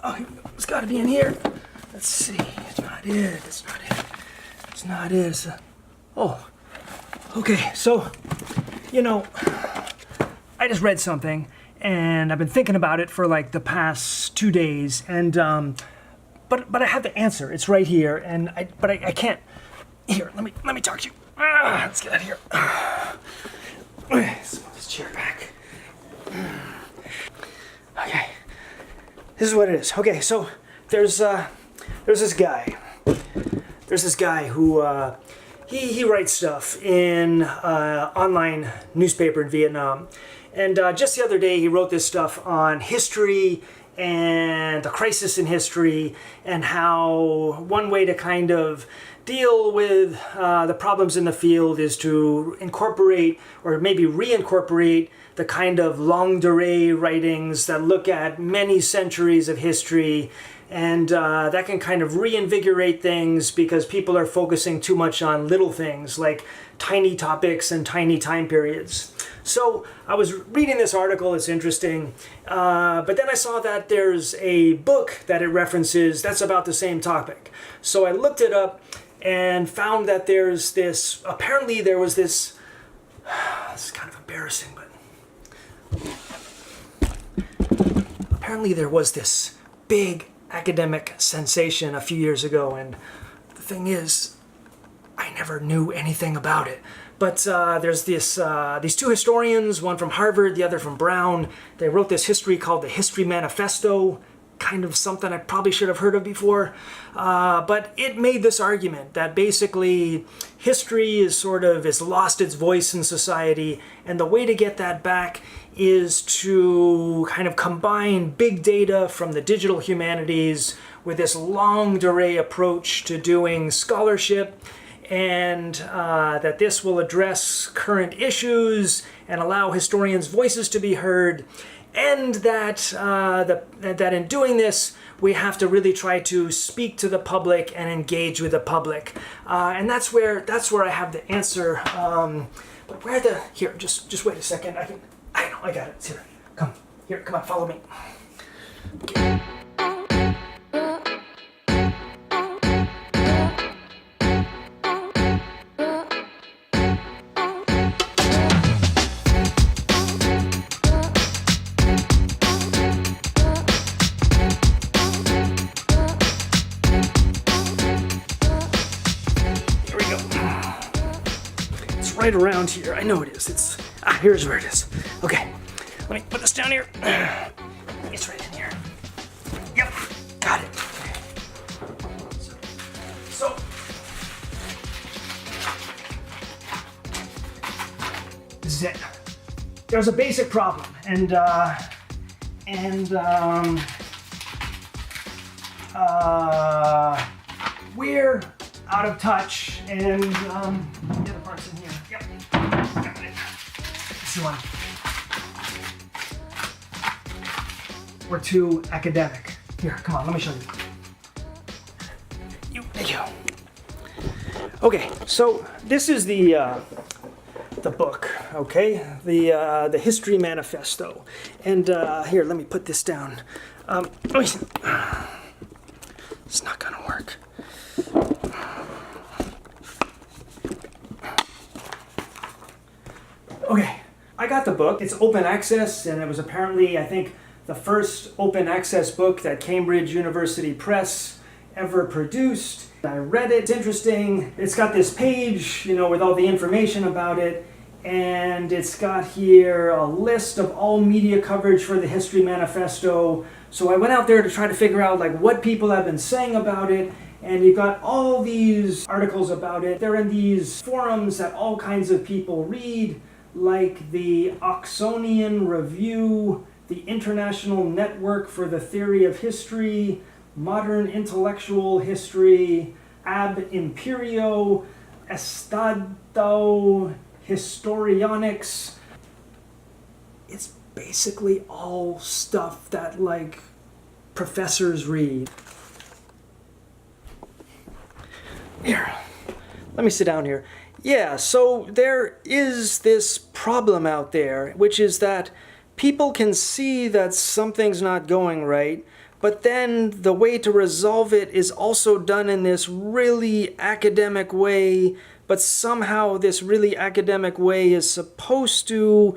Oh, it's got to be in here. Let's see. It's not it. It's not it. It's not it. It's oh. Okay, so, you know, I just read something, and I've been thinking about it for like the past 2 days, and but I have the answer. It's right here, and I can't. Here, let me talk to you. Let's get out of here. Let's move this chair back. Okay, this is what it is. Okay, so there's this guy. There's this guy who he writes stuff in online newspaper in Vietnam, and just the other day he wrote this stuff on history and the crisis in history, and how one way to kind of deal with the problems in the field is to incorporate, or maybe reincorporate, the kind of longue durée writings that look at many centuries of history, and that can kind of reinvigorate things because people are focusing too much on little things like tiny topics and tiny time periods. So I was reading this article, it's interesting, but then I saw that there's a book that it references that's about the same topic. So I looked it up and found that there's this, apparently there was this, this is kind of embarrassing, but apparently there was this big academic sensation a few years ago, and the thing is, I never knew anything about it. But there's this, these two historians, one from Harvard, the other from Brown. They wrote this history called the History Manifesto, kind of something I probably should have heard of before. But it made this argument that basically history is lost its voice in society, and the way to get that back is to kind of combine big data from the digital humanities with this longue durée approach to doing scholarship, and that this will address current issues and allow historians' voices to be heard, and that that in doing this we have to really try to speak to the public and engage with the public, and that's where I have the answer. But where the here? Just wait a second. I know I got it. It's here. Come here. Come on. Follow me. Okay. Right around here. I know it is. Here's where it is. Okay, let me put this down here. It's right in here. Yep, got it. Okay. So this is it. There's a basic problem, and we're out of touch, and the other part's in here. Yep, got it. This one. We're too academic. Here, come on, let me show you. Thank you. Okay, so this is the book. Okay, the History Manifesto, and here, let me put this down. It's not gonna work. Okay, I got the book. It's open access, and it was apparently, I think, the first open access book that Cambridge University Press ever produced. I read it. It's interesting. It's got this page, you know, with all the information about it, and it's got here a list of all media coverage for the History Manifesto. So I went out there to try to figure out like what people have been saying about it, and you got all these articles about it. They're in these forums that all kinds of people read, like the Oxonian Review, the International Network for the Theory of History, Modern Intellectual History, Ab Imperio, Estado Historionics. It's basically all stuff that like professors read. Here, let me sit down here. Yeah, so there is this problem out there, which is that people can see that something's not going right, but then the way to resolve it is also done in this really academic way, but somehow this really academic way is supposed to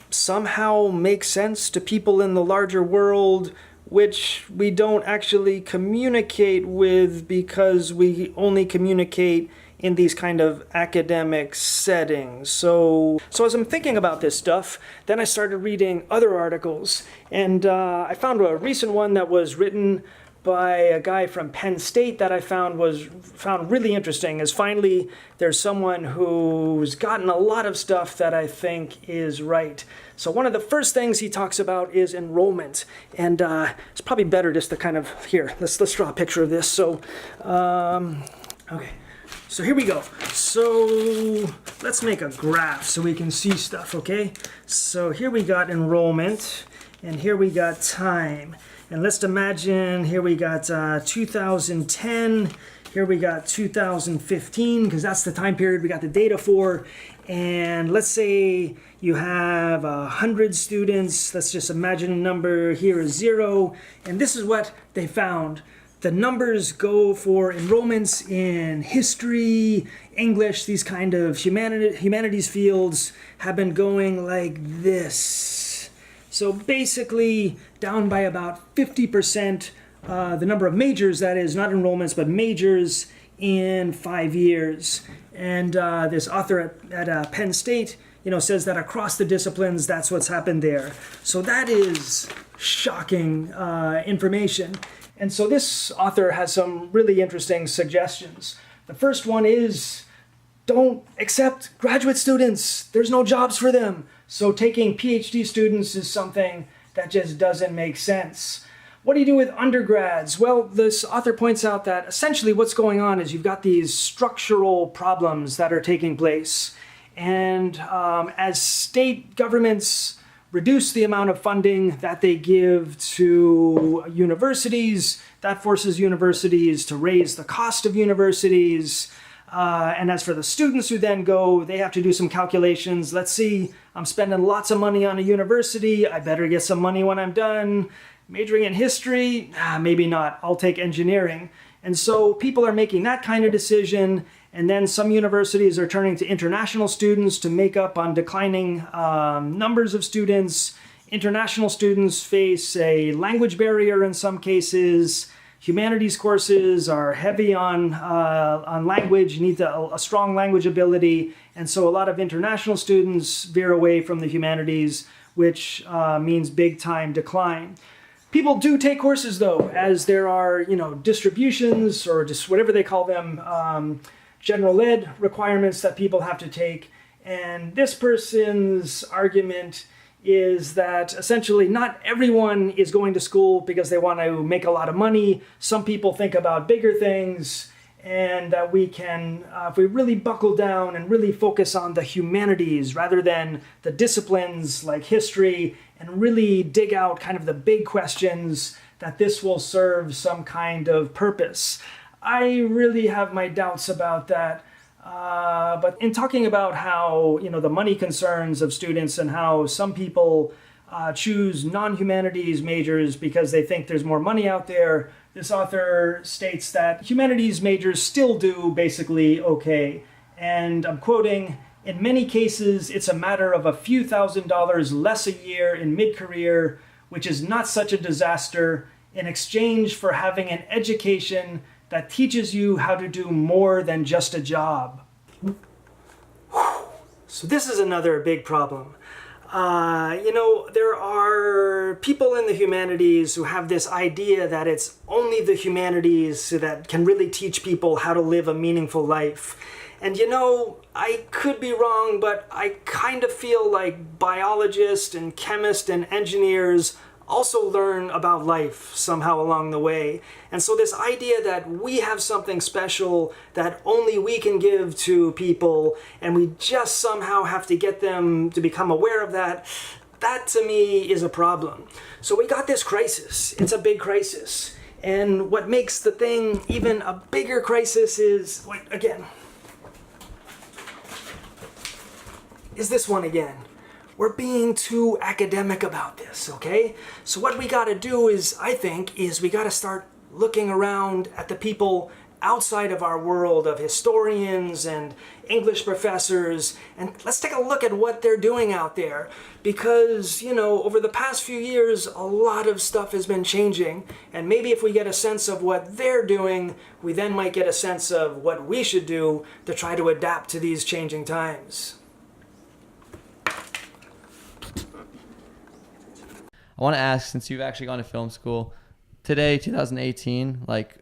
somehow make sense to people in the larger world, which we don't actually communicate with because we only communicate in these kind of academic settings. So as I'm thinking about this stuff, then I started reading other articles, and I found a recent one that was written by a guy from Penn State that I found really interesting. Is finally there's someone who's gotten a lot of stuff that I think is right. So one of the first things he talks about is enrollment, and it's probably better just to kind of let's draw a picture of this. So okay. So here we go. So let's make a graph so we can see stuff, okay? So here we got enrollment, and here we got time. And let's imagine here we got 2010, here we got 2015, because that's the time period we got the data for. And let's say you have 100 students. Let's just imagine a number here is 0. And this is what they found. The numbers go for enrollments in history, English, these kind of humanities fields have been going like this. So basically down by about 50%, the number of majors, that is, not enrollments, but majors in 5 years. And this author at Penn State, says that across the disciplines, that's what's happened there. So that is shocking information. And so this author has some really interesting suggestions. The first one is, don't accept graduate students. There's no jobs for them. So taking PhD students is something that just doesn't make sense. What do you do with undergrads? Well, this author points out that essentially what's going on is you've got these structural problems that are taking place. And as state governments reduce the amount of funding that they give to universities, that forces universities to raise the cost of universities. And as for the students who then go, they have to do some calculations. Let's see, I'm spending lots of money on a university. I better get some money when I'm done. Majoring in history? Maybe not. I'll take engineering. And so people are making that kind of decision. And then some universities are turning to international students to make up on declining numbers of students. International students face a language barrier in some cases. Humanities courses are heavy on language. You need a strong language ability. And so a lot of international students veer away from the humanities, which means big time decline. People do take courses though, as there are, distributions or just whatever they call them, general ed requirements that people have to take. And this person's argument is that essentially not everyone is going to school because they want to make a lot of money. Some people think about bigger things, and that we can, if we really buckle down and really focus on the humanities rather than the disciplines like history, and really dig out kind of the big questions, that this will serve some kind of purpose. I really have my doubts about that. But in talking about how, the money concerns of students and how some people choose non-humanities majors because they think there's more money out there, this author states that humanities majors still do basically okay. And I'm quoting, "In many cases, it's a matter of a few $1,000s less a year in mid-career, which is not such a disaster, in exchange for having an education that teaches you how to do more than just a job." So this is another big problem. There are people in the humanities who have this idea that it's only the humanities that can really teach people how to live a meaningful life. And I could be wrong, but I kind of feel like biologists and chemists and engineers also learn about life somehow along the way. And so this idea that we have something special that only we can give to people, and we just somehow have to get them to become aware of that, that to me is a problem. So we got this crisis. It's a big crisis. And what makes the thing even a bigger crisis is, is this one again, we're being too academic about this, okay? So what we gotta do is, I think, is we gotta start looking around at the people outside of our world of historians and English professors, and let's take a look at what they're doing out there. Because, you know, over the past few years, a lot of stuff has been changing, and maybe if we get a sense of what they're doing, we then might get a sense of what we should do to try to adapt to these changing times. I want to ask, since you've actually gone to film school, today, 2018, like,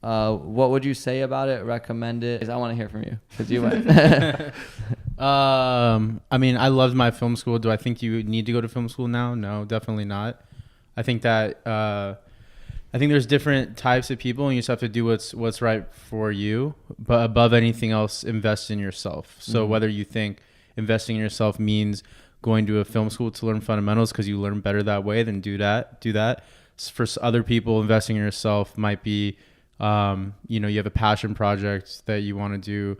what would you say about it? Recommend it? 'Cause I want to hear from you because you went. I mean, I loved my film school. Do I think you need to go to film school now? No, definitely not. I think that I think there's different types of people, and you just have to do what's right for you. But above anything else, invest in yourself. So whether you think investing in yourself means going to a film school to learn fundamentals because you learn better that way, then do that. For other people, investing in yourself might be, you know, you have a passion project that you want to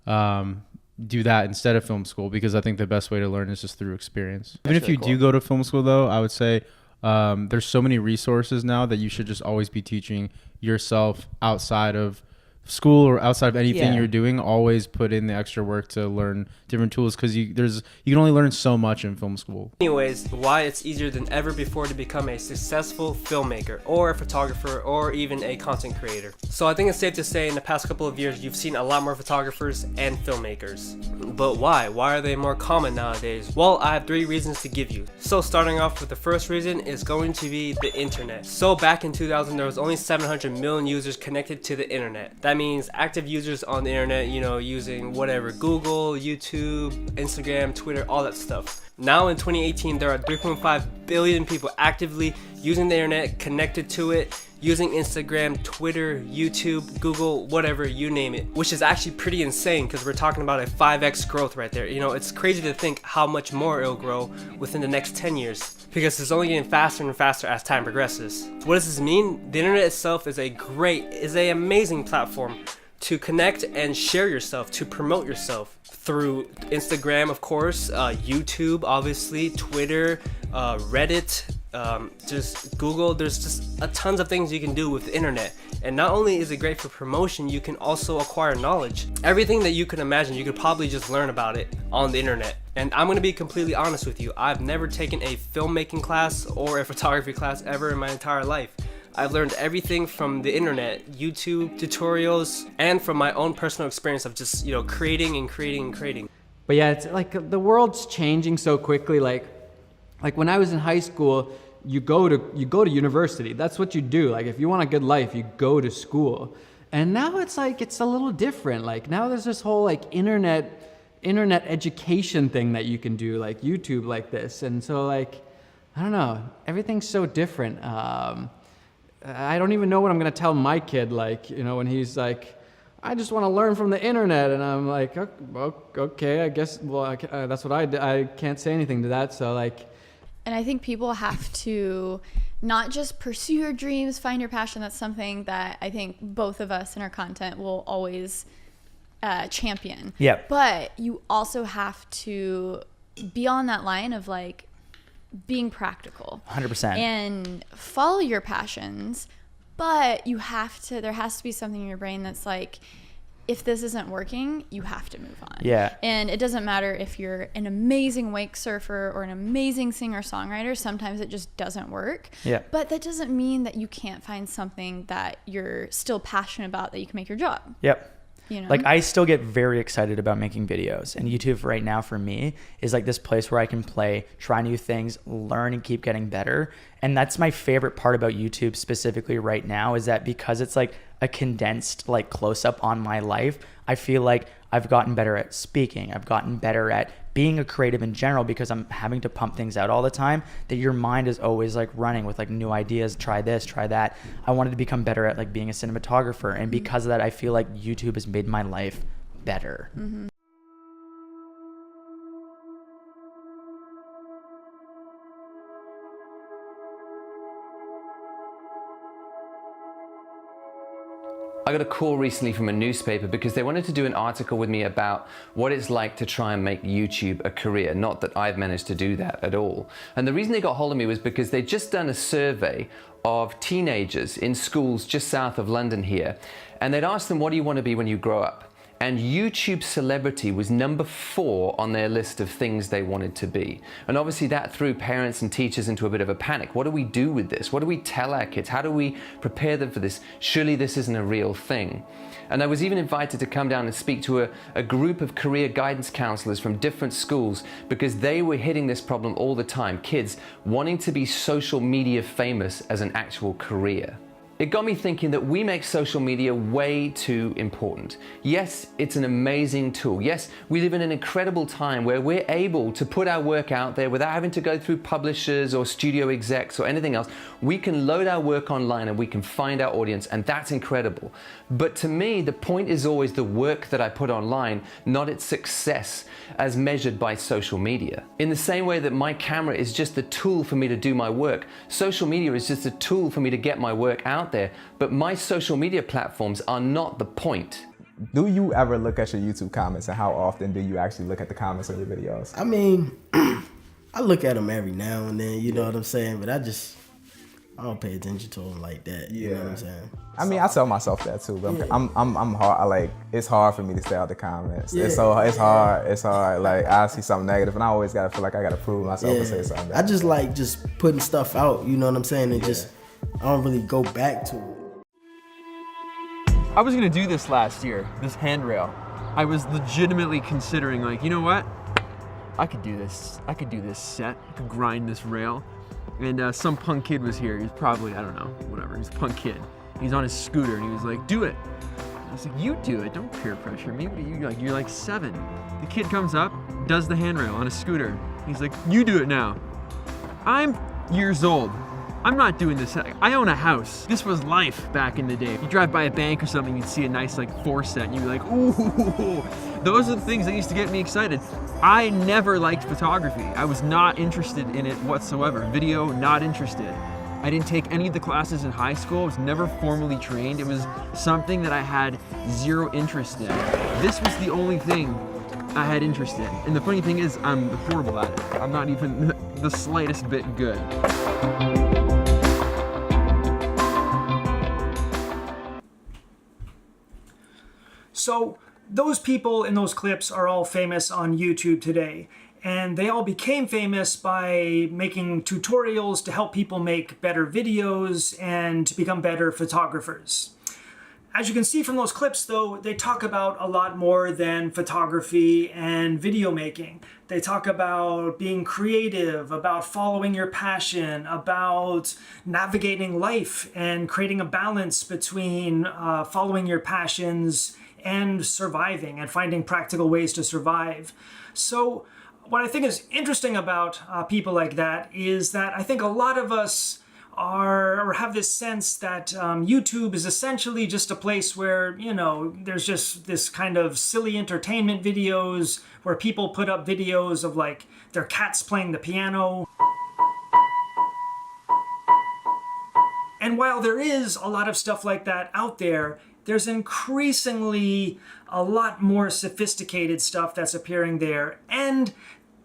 do that instead of film school, because I think the best way to learn is just through experience. Even if you do go to film school, though, I would say there's so many resources now that you should just always be teaching yourself outside of school or outside of anything you're doing. Always put in the extra work to learn different tools, because you can only learn so much in film school. Anyways, why it's easier than ever before to become a successful filmmaker or a photographer or even a content creator. So I think it's safe to say in the past couple of years you've seen a lot more photographers and filmmakers. But why? Why are they more common nowadays? Well, I have 3 reasons to give you. So starting off with the first reason is going to be the internet. So back in 2000 there was only 700 million users connected to the internet. That means active users on the internet, you know, using whatever, Google, YouTube, Instagram, Twitter, all that stuff. Now in 2018, there are 3.5 billion people actively using the internet, connected to it, using Instagram, Twitter, YouTube, Google, whatever, you name it, which is actually pretty insane because we're talking about a 5x growth right there. You know, it's crazy to think how much more it'll grow within the next 10 years. Because it's only getting faster and faster as time progresses. What does this mean? The internet itself is an amazing platform to connect and share yourself, to promote yourself through Instagram, of course, YouTube, obviously, Twitter, Reddit, just Google. There's just tons of things you can do with the internet. And not only is it great for promotion, you can also acquire knowledge. Everything that you can imagine, you could probably just learn about it on the internet. And I'm gonna be completely honest with you, I've never taken a filmmaking class or a photography class ever in my entire life. I've learned everything from the internet, YouTube tutorials, and from my own personal experience of just, you know, creating and creating and creating. But yeah, it's like the world's changing so quickly. Like when I was in high school, you go to university. That's what you do. Like if you want a good life, you go to school. And now it's like it's a little different. Like now there's this whole like internet education thing that you can do, like YouTube, like this. And so like I don't know, everything's so different. I don't even know what I'm gonna tell my kid, like, you know, when he's like, I just want to learn from the internet, and I'm like, okay, I guess, well, that's what I do. I can't say anything to that, so like. And I think people have to not just pursue your dreams, find your passion. That's something that I think both of us in our content will always champion. Yeah. But you also have to be on that line of like being practical. 100%. And follow your passions, but you have to, there has to be something in your brain that's like, if this isn't working, you have to move on. Yeah. And it doesn't matter if you're an amazing wake surfer or an amazing singer-songwriter. Sometimes it just doesn't work. Yeah. But that doesn't mean that you can't find something that you're still passionate about that you can make your job. Yep. You know? Like I still get very excited about making videos, and YouTube right now for me is like this place where I can play, try new things, learn, and keep getting better. And that's my favorite part about YouTube specifically right now, is that because it's like a condensed like close up on my life, I feel like I've gotten better at speaking. I've gotten better at being a creative in general, because I'm having to pump things out all the time, that your mind is always like running with like new ideas, try this, try that. I wanted to become better at like being a cinematographer. And because of that, I feel like YouTube has made my life better. Mm-hmm. I got a call recently from a newspaper because they wanted to do an article with me about what it's like to try and make YouTube a career. Not that I've managed to do that at all. And the reason they got hold of me was because they'd just done a survey of teenagers in schools just south of London here. And they'd asked them, what do you want to be when you grow up? And YouTube celebrity was number 4 on their list of things they wanted to be. And obviously that threw parents and teachers into a bit of a panic. What do we do with this? What do we tell our kids? How do we prepare them for this? Surely this isn't a real thing. And I was even invited to come down and speak to a group of career guidance counselors from different schools because they were hitting this problem all the time. Kids wanting to be social media famous as an actual career. It got me thinking that we make social media way too important. Yes, it's an amazing tool. Yes, we live in an incredible time where we're able to put our work out there without having to go through publishers or studio execs or anything else. We can load our work online and we can find our audience, and that's incredible. But to me, the point is always the work that I put online, not its success as measured by social media. In the same way that my camera is just the tool for me to do my work, social media is just a tool for me to get my work out there, but my social media platforms are not the point. Do you ever look at your YouTube comments, and how often do you actually look at the comments on your videos? I mean, I look at them every now and then, you know what I'm saying? But I don't pay attention to them like that, you know what I'm saying? I mean, I tell myself that too, but I'm hard. It's hard for me to stay out the comments. Yeah. It's hard. Like, I see something negative, and I always gotta feel like I gotta prove myself and say something. I just like putting stuff out, you know what I'm saying? And I don't really go back to it. I was gonna do this last year, this handrail. I was legitimately considering, like, you know what? I could do this. I could do this set. I could grind this rail. And some punk kid was here. He's probably, I don't know, whatever. He's a punk kid. He's on his scooter and he was like, do it. I was like, you do it. Don't peer pressure me. What are you like? You're like 7. The kid comes up, does the handrail on a scooter. He's like, you do it now. I'm years old. I'm not doing this. I own a house. This was life back in the day. You drive by a bank or something, you'd see a nice like 4 set and you'd be like, ooh. Those are the things that used to get me excited. I never liked photography. I was not interested in it whatsoever. Video, not interested. I didn't take any of the classes in high school. I was never formally trained. It was something that I had 0 interest in. This was the only thing I had interest in. And the funny thing is, I'm horrible at it. I'm not even the slightest bit good. So those people in those clips are all famous on YouTube today, and they all became famous by making tutorials to help people make better videos and to become better photographers. As you can see from those clips though, they talk about a lot more than photography and video making. They talk about being creative, about following your passion, about navigating life and creating a balance between following your passions and surviving and finding practical ways to survive. So what I think is interesting about people like that is that I think a lot of us have this sense that YouTube is essentially just a place where, you know, there's just this kind of silly entertainment videos where people put up videos of like their cats playing the piano. And while there is a lot of stuff like that out there, there's increasingly a lot more sophisticated stuff that's appearing there. And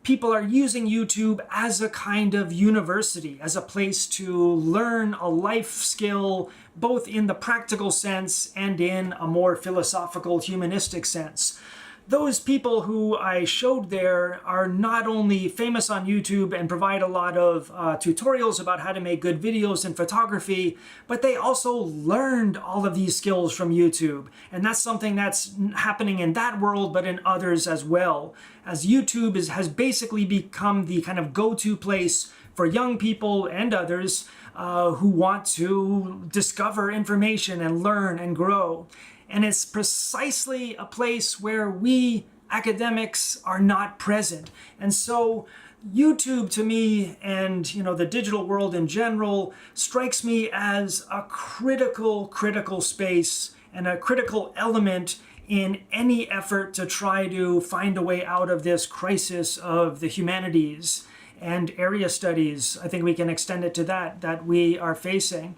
people are using YouTube as a kind of university, as a place to learn a life skill, both in the practical sense and in a more philosophical, humanistic sense. Those people who I showed there are not only famous on YouTube and provide a lot of tutorials about how to make good videos in photography, but they also learned all of these skills from YouTube. And that's something that's happening in that world, but in others as well. As YouTube has basically become the kind of go-to place for young people and others who want to discover information and learn and grow. And it's precisely a place where we academics are not present. And so YouTube to me, and you know, the digital world in general, strikes me as a critical space and a critical element in any effort to try to find a way out of this crisis of the humanities and area studies. I think we can extend it to that we are facing.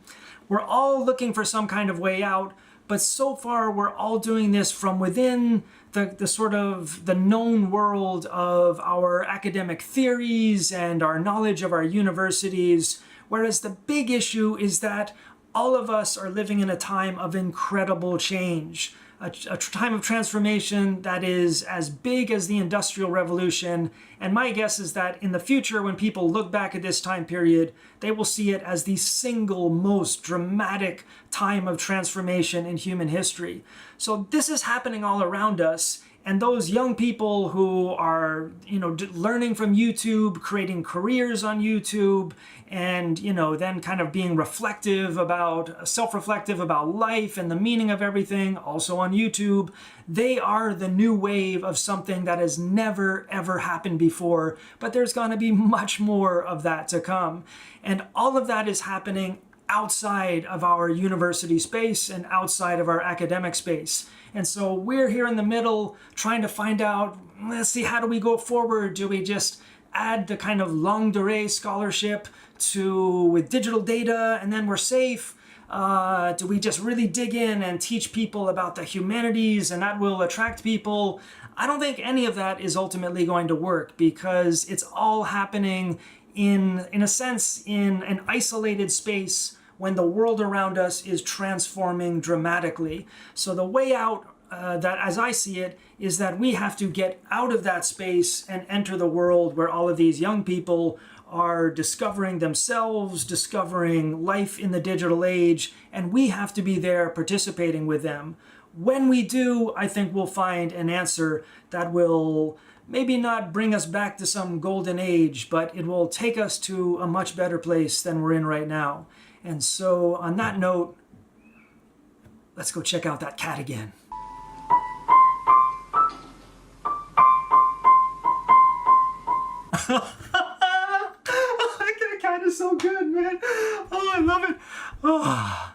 We're all looking for some kind of way out, But so far, we're all doing this from within the sort of the known world of our academic theories and our knowledge of our universities. Whereas the big issue is that all of us are living in a time of incredible change, a time of transformation that is as big as the Industrial Revolution. And my guess is that in the future, when people look back at this time period, they will see it as the single most dramatic time of transformation in human history. So this is happening all around us. And those young people who are, learning from YouTube, creating careers on YouTube, and, then kind of being self-reflective about life and the meaning of everything, also on YouTube, they are the new wave of something that has never, ever happened before. But there's going to be much more of that to come. And all of that is happening outside of our university space and outside of our academic space. And so we're here in the middle trying to find out, let's see, how do we go forward? Do we just add the kind of longue durée scholarship with digital data and then we're safe? Do we just really dig in and teach people about the humanities and that will attract people? I don't think any of that is ultimately going to work because it's all happening in a sense, in an isolated space when the world around us is transforming dramatically. So the way out, that as I see it, is that we have to get out of that space and enter the world where all of these young people are discovering themselves, discovering life in the digital age, and we have to be there participating with them. When we do, I think we'll find an answer that will maybe not bring us back to some golden age, but it will take us to a much better place than we're in right now. And so on that note, let's go check out that cat again. That cat is so good, man. Oh, I love it. Oh.